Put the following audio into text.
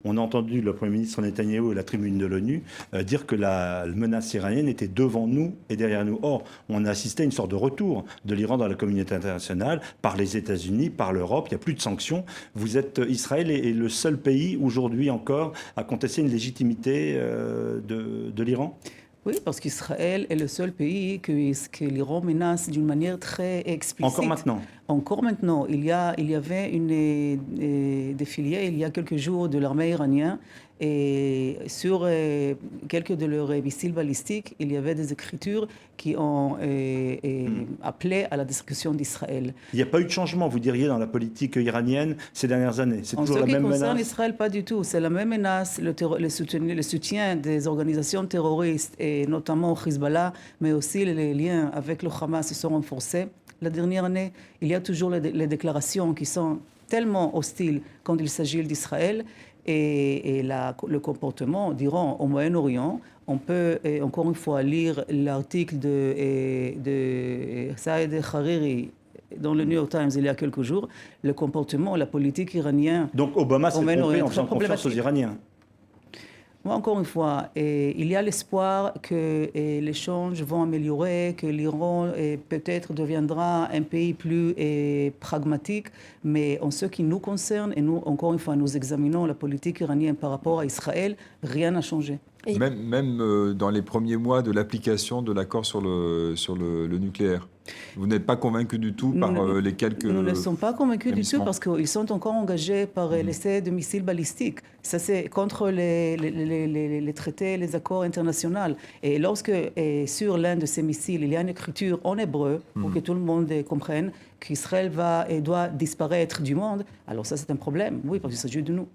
on a entendu le Premier ministre Netanyahou à la tribune de l'ONU dire que la menace iranienne était devant nous et derrière nous. Or, on a assisté à une sorte de retour de l'Iran dans la communauté internationale par les États-Unis, par l'Europe. Il n'y a plus de sanctions. Israël est le seul pays aujourd'hui encore à contester une légitimité de l'Iran. Oui, parce qu'Israël est le seul pays que l'Iran menace d'une manière très explicite. Encore maintenant. Encore maintenant. Il y avait des filières il y a quelques jours de l'armée iranienne et sur quelques de leurs missiles balistiques, il y avait des écritures qui ont appelé à la destruction d'Israël. Il n'y a pas eu de changement, vous diriez, dans la politique iranienne ces dernières années. C'est toujours la même menace. En ce qui concerne Israël, pas du tout. C'est la même menace, le soutien des organisations terroristes, et notamment Hezbollah, mais aussi les liens avec le Hamas se sont renforcés. La dernière année, il y a toujours les déclarations qui sont tellement hostiles quand il s'agit d'Israël. Et le comportement d'Iran au Moyen-Orient, on peut encore une fois lire l'article de Saïd Hariri dans le New York Times il y a quelques jours, le comportement, la politique iranienne. Donc Obama s'est trompé en faisant confiance aux Iraniens. Moi, encore une fois, il y a l'espoir que les échanges vont améliorer, que l'Iran peut-être deviendra un pays plus pragmatique, mais en ce qui nous concerne, et nous, encore une fois, nous examinons la politique iranienne par rapport à Israël, rien n'a changé. Même dans les premiers mois de l'application de l'accord sur le nucléaire. Vous n'êtes pas convaincu du tout par les quelques... Nous ne sommes pas convaincus du tout parce qu'ils sont encore engagés par l'essai de missiles balistiques. Ça, c'est contre les traités, les accords internationaux. Et lorsque sur l'un de ces missiles, il y a une écriture en hébreu, pour que tout le monde comprenne qu'Israël doit disparaître du monde, alors ça, c'est un problème, oui, parce qu'il s'agit de nous.